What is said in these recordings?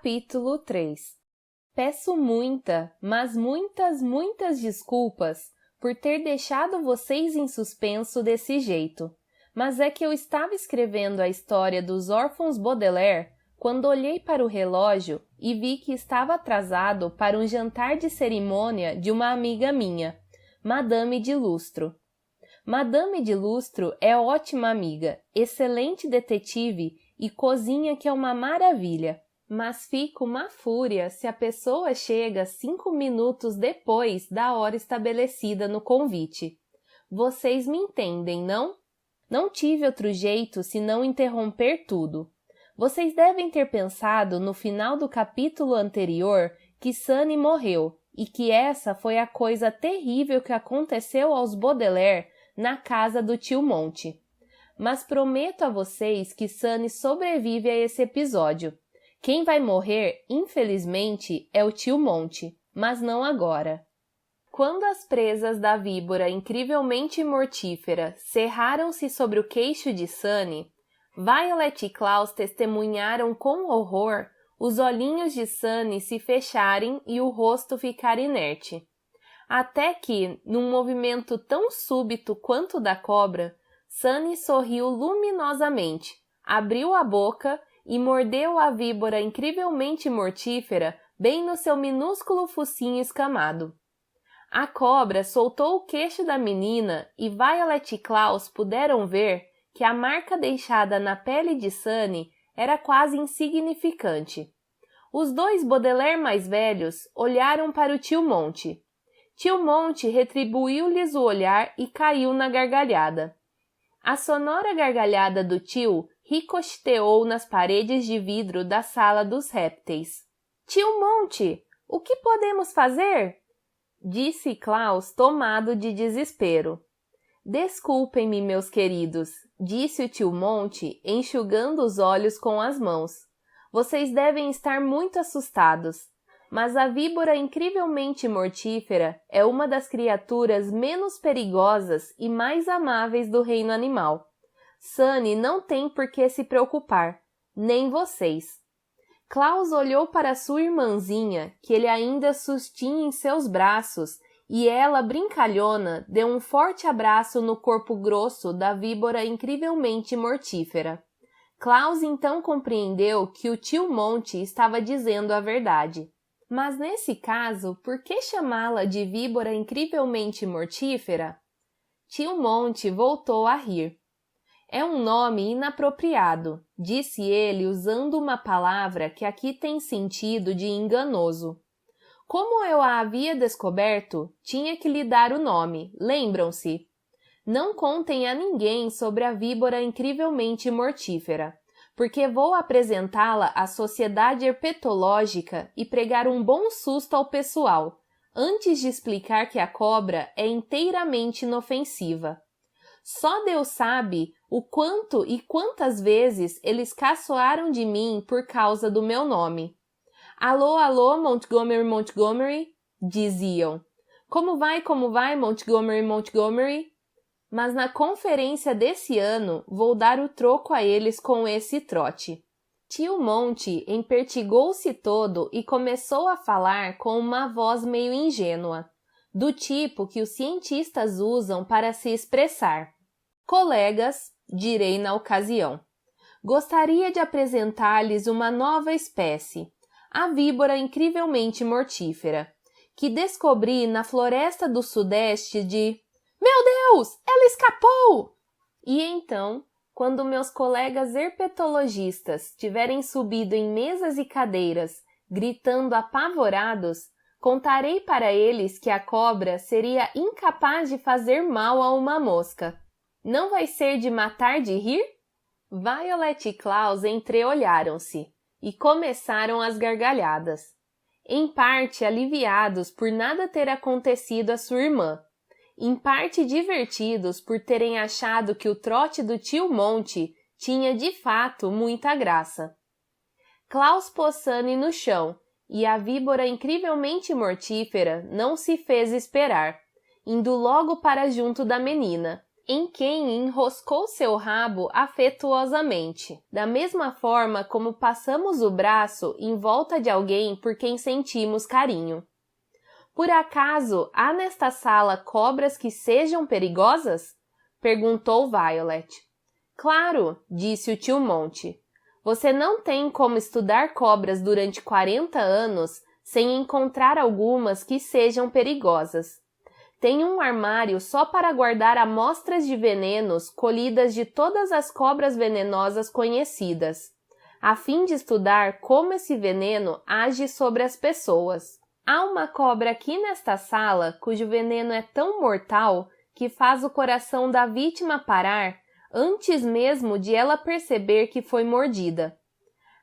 Capítulo 3. Peço muitas desculpas por ter deixado vocês em suspenso desse jeito, mas é que eu estava escrevendo a história dos órfãos Baudelaire quando olhei para o relógio e vi que estava atrasado para um jantar de cerimônia de uma amiga minha, Madame de Lustro. Madame de Lustro é ótima amiga, excelente detetive e cozinha que é uma maravilha. Mas fico uma fúria se a pessoa chega 5 minutos depois da hora estabelecida no convite. Vocês me entendem, não? Não tive outro jeito senão interromper tudo. Vocês devem ter pensado no final do capítulo anterior que Sunny morreu e que essa foi a coisa terrível que aconteceu aos Baudelaire na casa do tio Monte. Mas prometo a vocês que Sunny sobrevive a esse episódio. Quem vai morrer, infelizmente, é o tio Monte, mas não agora. Quando as presas da víbora incrivelmente mortífera cerraram-se sobre o queixo de Sunny, Violet e Klaus testemunharam com horror os olhinhos de Sunny se fecharem e o rosto ficar inerte. Até que, num movimento tão súbito quanto o da cobra, Sunny sorriu luminosamente, abriu a boca e mordeu a víbora incrivelmente mortífera bem no seu minúsculo focinho escamado. A cobra soltou o queixo da menina e Violet e Klaus puderam ver que a marca deixada na pele de Sunny era quase insignificante. Os dois Baudelaire mais velhos olharam para o tio Monte. Tio Monte retribuiu-lhes o olhar e caiu na gargalhada. A sonora gargalhada do tio ricocheteou nas paredes de vidro da sala dos répteis. — Tio Monte, o que podemos fazer? Disse Klaus, tomado de desespero. — Desculpem-me, meus queridos, disse o tio Monte, enxugando os olhos com as mãos. Vocês devem estar muito assustados, mas a víbora incrivelmente mortífera é uma das criaturas menos perigosas e mais amáveis do reino animal. Sunny não tem por que se preocupar, nem vocês. Klaus olhou para sua irmãzinha, que ele ainda sustinha em seus braços, e ela, brincalhona, deu um forte abraço no corpo grosso da víbora incrivelmente mortífera. Klaus então compreendeu que o tio Monte estava dizendo a verdade. Mas nesse caso, por que chamá-la de víbora incrivelmente mortífera? Tio Monte voltou a rir. É um nome inapropriado, disse ele usando uma palavra que aqui tem sentido de enganoso. Como eu a havia descoberto, tinha que lhe dar o nome, lembram-se? Não contem a ninguém sobre a víbora incrivelmente mortífera, porque vou apresentá-la à Sociedade Herpetológica e pregar um bom susto ao pessoal, antes de explicar que a cobra é inteiramente inofensiva. Só Deus sabe o quanto e quantas vezes eles caçoaram de mim por causa do meu nome. Alô, alô, Montgomery, Montgomery, diziam. Como vai, Montgomery, Montgomery? Mas na conferência desse ano vou dar o troco a eles com esse trote. Tio Monte empertigou-se todo e começou a falar com uma voz meio ingênua, do tipo que os cientistas usam para se expressar. Colegas, direi na ocasião, gostaria de apresentar-lhes uma nova espécie, a víbora incrivelmente mortífera, que descobri na floresta do sudeste de... Meu Deus, ela escapou! E então, quando meus colegas herpetologistas tiverem subido em mesas e cadeiras, gritando apavorados, contarei para eles que a cobra seria incapaz de fazer mal a uma mosca. Não vai ser de matar de rir? Violet e Klaus entreolharam-se e começaram as gargalhadas, em parte aliviados por nada ter acontecido à sua irmã, em parte divertidos por terem achado que o trote do tio Monte tinha de fato muita graça. Klaus pôs Sunny no chão e a víbora incrivelmente mortífera não se fez esperar, indo logo para junto da menina, em quem enroscou seu rabo afetuosamente, da mesma forma como passamos o braço em volta de alguém por quem sentimos carinho. Por acaso há nesta sala cobras que sejam perigosas? Perguntou Violet. Claro, disse o tio Monty. Você não tem como estudar cobras durante 40 anos sem encontrar algumas que sejam perigosas. Tem um armário só para guardar amostras de venenos colhidas de todas as cobras venenosas conhecidas, a fim de estudar como esse veneno age sobre as pessoas. Há uma cobra aqui nesta sala cujo veneno é tão mortal que faz o coração da vítima parar antes mesmo de ela perceber que foi mordida.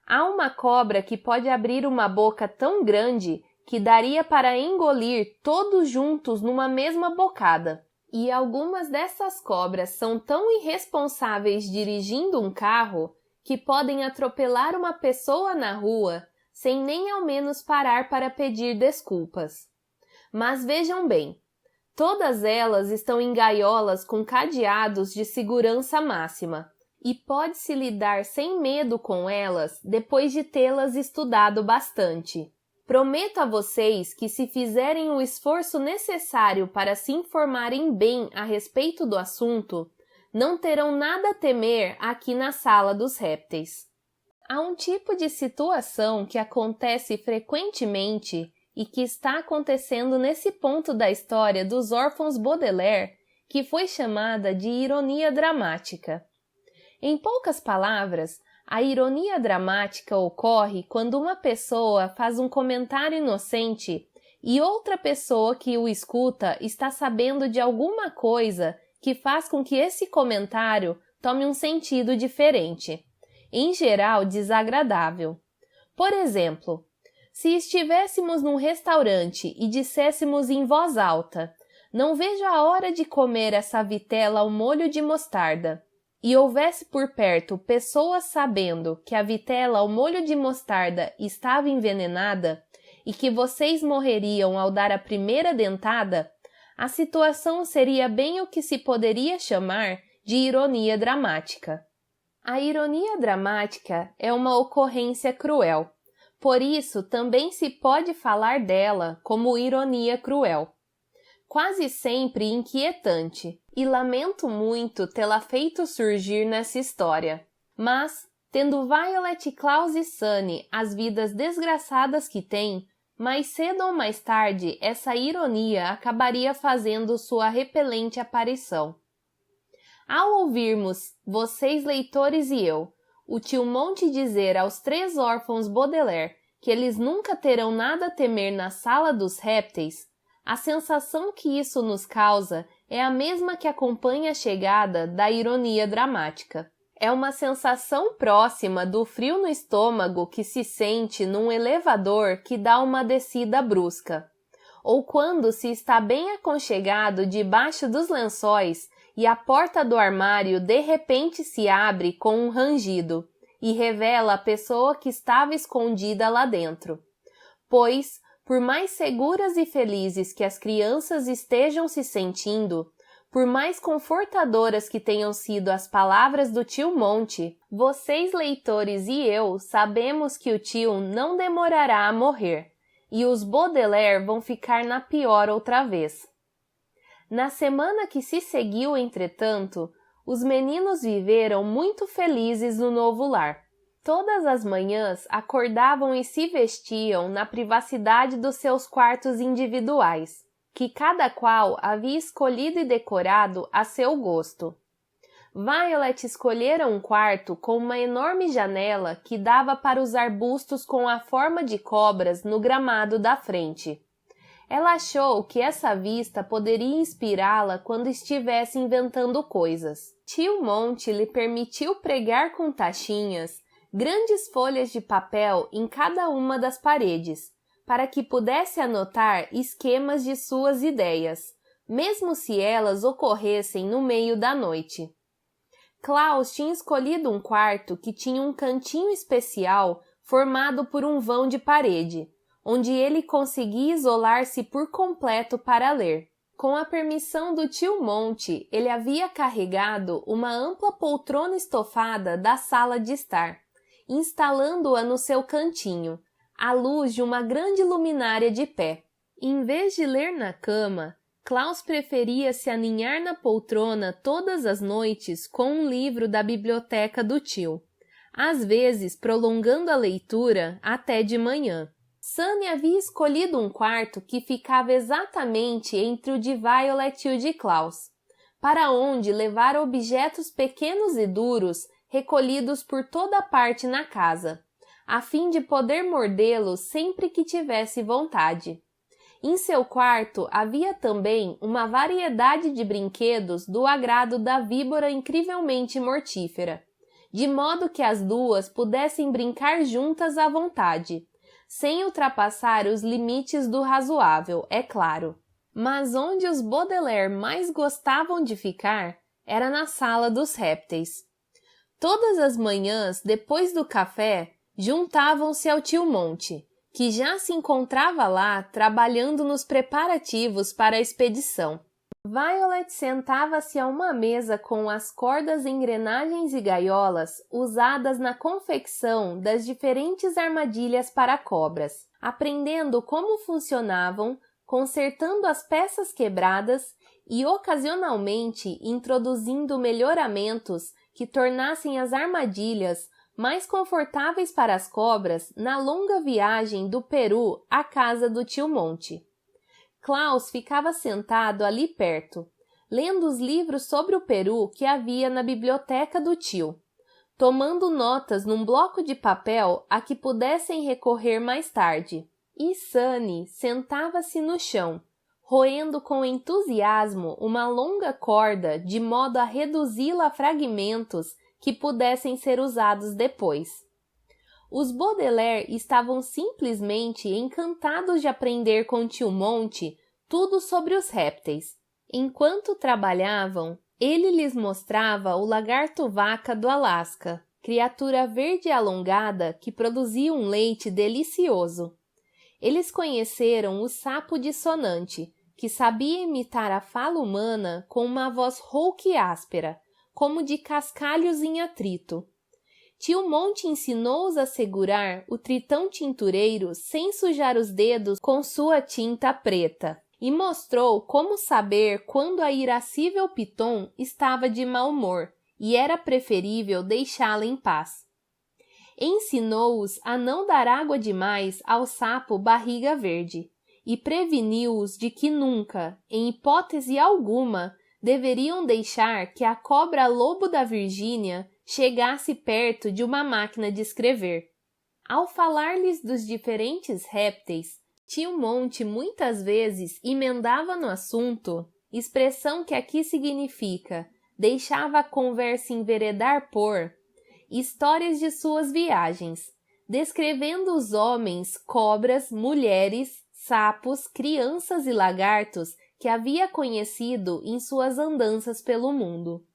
Há uma cobra que pode abrir uma boca tão grande que daria para engolir todos juntos numa mesma bocada. E algumas dessas cobras são tão irresponsáveis dirigindo um carro que podem atropelar uma pessoa na rua sem nem ao menos parar para pedir desculpas. Mas vejam bem, todas elas estão em gaiolas com cadeados de segurança máxima, e pode-se lidar sem medo com elas depois de tê-las estudado bastante. Prometo a vocês que se fizerem o esforço necessário para se informarem bem a respeito do assunto, não terão nada a temer aqui na sala dos répteis. Há um tipo de situação que acontece frequentemente e que está acontecendo nesse ponto da história dos órfãos Baudelaire, que foi chamada de ironia dramática. Em poucas palavras, a ironia dramática ocorre quando uma pessoa faz um comentário inocente e outra pessoa que o escuta está sabendo de alguma coisa que faz com que esse comentário tome um sentido diferente, em geral desagradável. Por exemplo, se estivéssemos num restaurante e disséssemos em voz alta: "Não vejo a hora de comer essa vitela ao molho de mostarda", e houvesse por perto pessoas sabendo que a vitela ao molho de mostarda estava envenenada e que vocês morreriam ao dar a primeira dentada, a situação seria bem o que se poderia chamar de ironia dramática. A ironia dramática é uma ocorrência cruel, por isso também se pode falar dela como ironia cruel. Quase sempre inquietante, e lamento muito tê-la feito surgir nessa história. Mas, tendo Violet, Klaus e Sunny as vidas desgraçadas que têm, mais cedo ou mais tarde essa ironia acabaria fazendo sua repelente aparição. Ao ouvirmos, vocês leitores e eu, o tio Monty dizer aos 3 órfãos Baudelaire que eles nunca terão nada a temer na sala dos répteis, a sensação que isso nos causa é a mesma que acompanha a chegada da ironia dramática. É uma sensação próxima do frio no estômago que se sente num elevador que dá uma descida brusca, ou quando se está bem aconchegado debaixo dos lençóis e a porta do armário de repente se abre com um rangido e revela a pessoa que estava escondida lá dentro. Pois, por mais seguras e felizes que as crianças estejam se sentindo, por mais confortadoras que tenham sido as palavras do tio Monty, vocês leitores e eu sabemos que o tio não demorará a morrer, e os Baudelaire vão ficar na pior outra vez. Na semana que se seguiu, entretanto, os meninos viveram muito felizes no novo lar. Todas as manhãs acordavam e se vestiam na privacidade dos seus quartos individuais, que cada qual havia escolhido e decorado a seu gosto. Violet escolhera um quarto com uma enorme janela que dava para os arbustos com a forma de cobras no gramado da frente. Ela achou que essa vista poderia inspirá-la quando estivesse inventando coisas. Tio Monty lhe permitiu pregar com tachinhas grandes folhas de papel em cada uma das paredes, para que pudesse anotar esquemas de suas ideias, mesmo se elas ocorressem no meio da noite. Klaus tinha escolhido um quarto que tinha um cantinho especial formado por um vão de parede, onde ele conseguia isolar-se por completo para ler. Com a permissão do tio Monte, ele havia carregado uma ampla poltrona estofada da sala de estar, instalando-a no seu cantinho, à luz de uma grande luminária de pé. Em vez de ler na cama, Klaus preferia se aninhar na poltrona todas as noites com um livro da biblioteca do tio, às vezes prolongando a leitura até de manhã. Sunny havia escolhido um quarto que ficava exatamente entre o de Violet e o de Klaus, para onde levar objetos pequenos e duros recolhidos por toda parte na casa, a fim de poder mordê-los sempre que tivesse vontade. Em seu quarto havia também uma variedade de brinquedos do agrado da víbora incrivelmente mortífera, de modo que as duas pudessem brincar juntas à vontade, sem ultrapassar os limites do razoável, é claro. Mas onde os Baudelaire mais gostavam de ficar era na sala dos répteis. Todas as manhãs, depois do café, juntavam-se ao tio Monte, que já se encontrava lá trabalhando nos preparativos para a expedição. Violet sentava-se a uma mesa com as cordas, engrenagens e gaiolas usadas na confecção das diferentes armadilhas para cobras, aprendendo como funcionavam, consertando as peças quebradas e, ocasionalmente, introduzindo melhoramentos que tornassem as armadilhas mais confortáveis para as cobras na longa viagem do Peru à casa do tio Monte. Klaus ficava sentado ali perto, lendo os livros sobre o Peru que havia na biblioteca do tio, tomando notas num bloco de papel a que pudessem recorrer mais tarde. E Sunny sentava-se no chão, roendo com entusiasmo uma longa corda de modo a reduzi-la a fragmentos que pudessem ser usados depois. Os Baudelaire estavam simplesmente encantados de aprender com tio Monte tudo sobre os répteis. Enquanto trabalhavam, ele lhes mostrava o lagarto-vaca do Alasca, criatura verde e alongada que produzia um leite delicioso. Eles conheceram o sapo dissonante, que sabia imitar a fala humana com uma voz rouca e áspera, como de cascalhos em atrito. Tio Monte ensinou-os a segurar o tritão tintureiro sem sujar os dedos com sua tinta preta e mostrou como saber quando a irascível Piton estava de mau humor e era preferível deixá-la em paz. Ensinou-os a não dar água demais ao sapo barriga verde e preveniu-os de que nunca, em hipótese alguma, deveriam deixar que a cobra lobo da Virgínia chegasse perto de uma máquina de escrever. Ao falar-lhes dos diferentes répteis, tio Monte muitas vezes emendava no assunto, expressão que aqui significa deixava a conversa enveredar por histórias de suas viagens, descrevendo os homens, cobras, mulheres, sapos, crianças e lagartos que havia conhecido em suas andanças pelo mundo.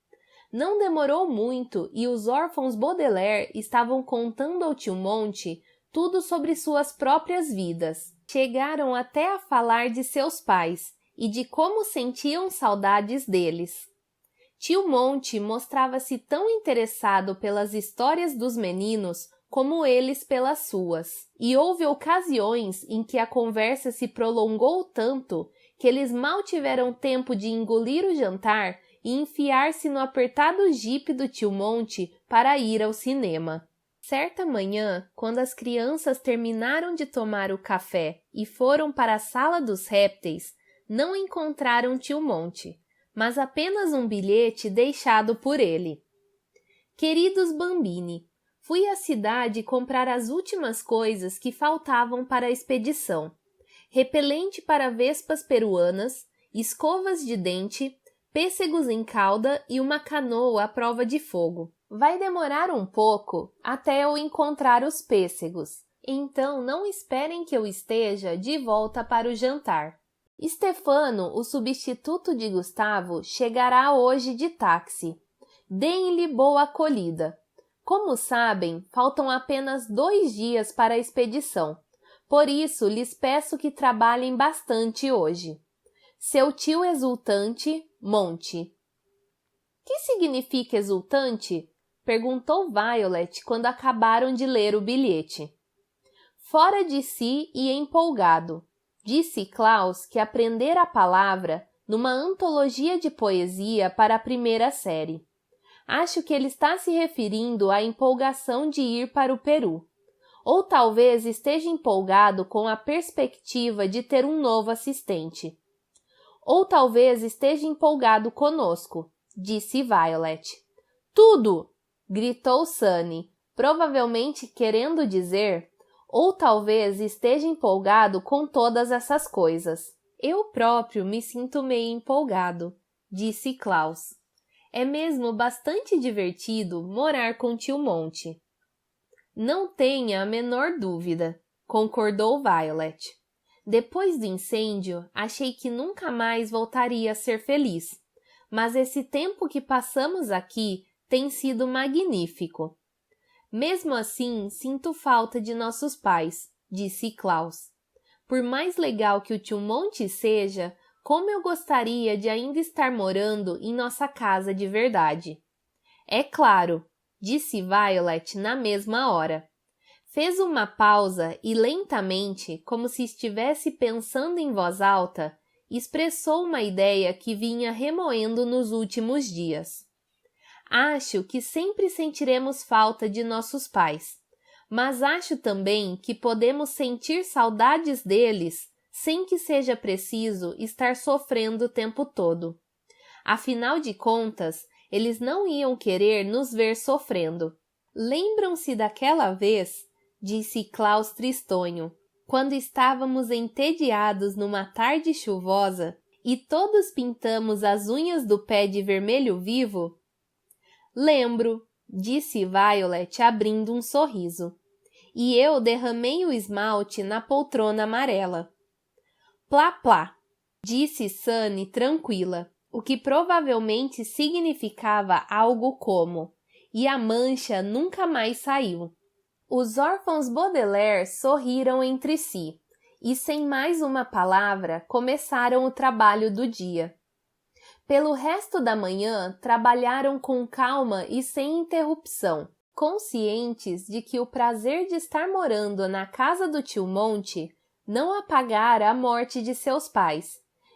Não demorou muito e os órfãos Baudelaire estavam contando ao tio Monte tudo sobre suas próprias vidas. Chegaram até a falar de seus pais e de como sentiam saudades deles. Tio Monte mostrava-se tão interessado pelas histórias dos meninos como eles pelas suas, e houve ocasiões em que a conversa se prolongou tanto que eles mal tiveram tempo de engolir o jantar e enfiar-se no apertado jipe do tio Monte para ir ao cinema. Certa manhã, quando as crianças terminaram de tomar o café e foram para a sala dos répteis, não encontraram tio Monte, mas apenas um bilhete deixado por ele. Queridos Bambini, fui à cidade comprar as últimas coisas que faltavam para a expedição. Repelente para vespas peruanas, escovas de dente, pêssegos em calda e uma canoa à prova de fogo. Vai demorar um pouco até eu encontrar os pêssegos, então não esperem que eu esteja de volta para o jantar. Stefano, o substituto de Gustavo, chegará hoje de táxi. Deem-lhe boa acolhida. Como sabem, faltam apenas 2 dias para a expedição. Por isso, lhes peço que trabalhem bastante hoje. Seu tio exultante, Monty. Que significa exultante? Perguntou Violet quando acabaram de ler o bilhete. Fora de si e empolgado. Disse Klaus que aprendera a palavra numa antologia de poesia para a primeira série. Acho que ele está se referindo à empolgação de ir para o Peru. Ou talvez esteja empolgado com a perspectiva de ter um novo assistente. Ou talvez esteja empolgado conosco, disse Violet. Tudo! Gritou Sunny, provavelmente querendo dizer, ou talvez esteja empolgado com todas essas coisas. Eu próprio me sinto meio empolgado, disse Klaus. É mesmo bastante divertido morar com tio Monty. Não tenha a menor dúvida, concordou Violet. Depois do incêndio, achei que nunca mais voltaria a ser feliz, mas esse tempo que passamos aqui tem sido magnífico. Mesmo assim, sinto falta de nossos pais, disse Klaus. Por mais legal que o tio Monty seja, como eu gostaria de ainda estar morando em nossa casa de verdade. É claro, disse Violet na mesma hora. Fez uma pausa e lentamente, como se estivesse pensando em voz alta, expressou uma ideia que vinha remoendo nos últimos dias. Acho que sempre sentiremos falta de nossos pais, mas acho também que podemos sentir saudades deles sem que seja preciso estar sofrendo o tempo todo. Afinal de contas, eles não iam querer nos ver sofrendo. Lembram-se daquela vez, disse Klaus tristonho, quando estávamos entediados numa tarde chuvosa e todos pintamos as unhas do pé de vermelho vivo? Lembro, disse Violet abrindo um sorriso. E eu derramei o esmalte na poltrona amarela. Plá, plá, disse Sunny tranquila, o que provavelmente significava algo como e a mancha nunca mais saiu. Os órfãos Baudelaire sorriram entre si e, sem mais uma palavra, começaram o trabalho do dia. Pelo resto da manhã, trabalharam com calma e sem interrupção, conscientes de que o prazer de estar morando na casa do tio Monty não apagara a morte de seus pais,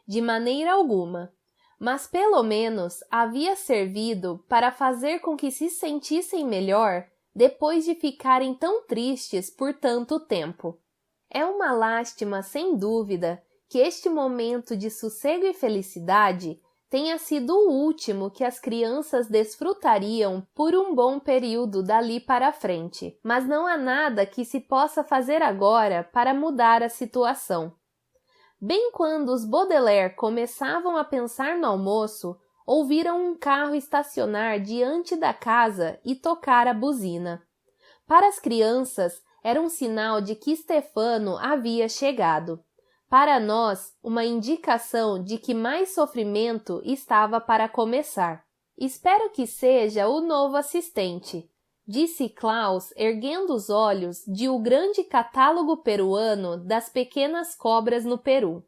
de maneira alguma, mas pelo menos havia servido para fazer com que se sentissem melhor depois de ficarem tão tristes por tanto tempo. É uma lástima, sem dúvida, que este momento de sossego e felicidade tenha sido o último que as crianças desfrutariam por um bom período dali para frente, mas não há nada que se possa fazer agora para mudar a situação. Bem quando os Baudelaire começavam a pensar no almoço, ouviram um carro estacionar diante da casa e tocar a buzina. Para as crianças, era um sinal de que Stefano havia chegado. Para nós, uma indicação de que mais sofrimento estava para começar. Espero que seja o novo assistente, disse Klaus, erguendo os olhos de o grande catálogo peruano das pequenas cobras no Peru.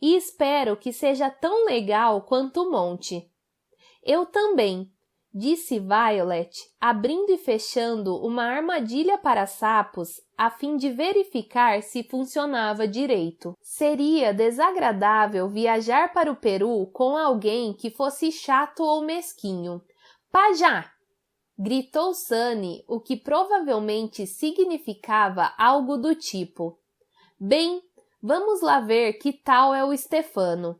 E espero que seja tão legal quanto o monte. Eu também, disse Violet, abrindo e fechando uma armadilha para sapos a fim de verificar se funcionava direito. Seria desagradável viajar para o Peru com alguém que fosse chato ou mesquinho. Pajá! Gritou Sunny, o que provavelmente significava algo do tipo: bem, vamos lá ver que tal é o Stefano.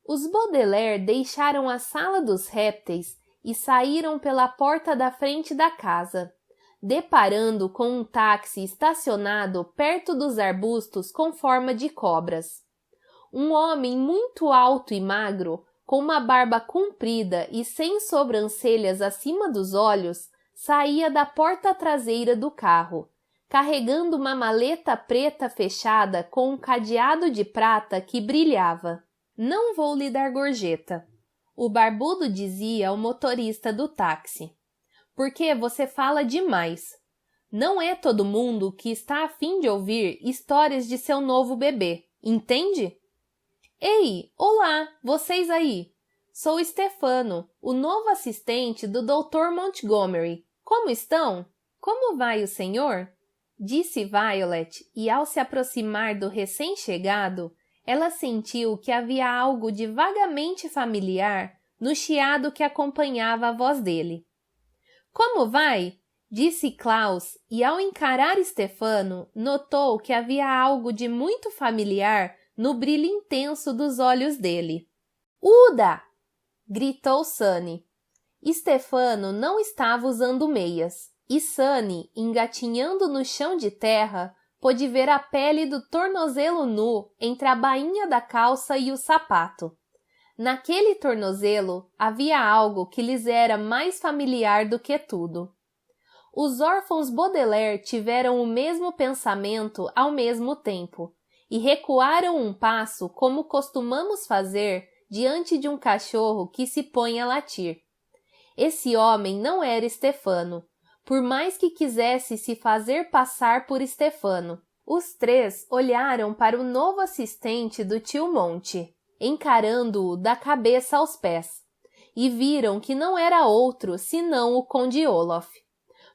Os Baudelaire deixaram a sala dos répteis e saíram pela porta da frente da casa, deparando com um táxi estacionado perto dos arbustos com forma de cobras. Um homem muito alto e magro, com uma barba comprida e sem sobrancelhas acima dos olhos, saía da porta traseira do carro, carregando uma maleta preta fechada com um cadeado de prata que brilhava. Não vou lhe dar gorjeta, o barbudo dizia ao motorista do táxi, porque você fala demais. Não é todo mundo que está a fim de ouvir histórias de seu novo bebê, entende? Ei, olá, vocês aí! Sou Stefano, o novo assistente do Dr. Montgomery. Como estão? Como vai o senhor? Disse Violet, e ao se aproximar do recém-chegado, ela sentiu que havia algo de vagamente familiar no chiado que acompanhava a voz dele. Como vai? Disse Klaus, e ao encarar Stefano, notou que havia algo de muito familiar no brilho intenso dos olhos dele. Uda! Gritou Sunny. Stefano não estava usando meias, e Sunny, engatinhando no chão de terra, pôde ver a pele do tornozelo nu entre a bainha da calça e o sapato. Naquele tornozelo havia algo que lhes era mais familiar do que tudo. Os órfãos Baudelaire tiveram o mesmo pensamento ao mesmo tempo, e recuaram um passo como costumamos fazer diante de um cachorro que se põe a latir. Esse homem não era Stefano, por mais que quisesse se fazer passar por Stefano. Os três olharam para o novo assistente do tio Monte, encarando-o da cabeça aos pés, e viram que não era outro senão o Conde Olaf.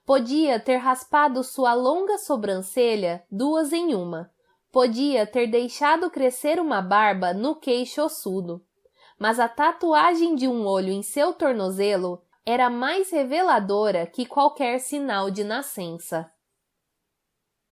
Podia ter raspado sua longa sobrancelha duas em uma, podia ter deixado crescer uma barba no queixo ossudo, mas a tatuagem de um olho em seu tornozelo era mais reveladora que qualquer sinal de nascença.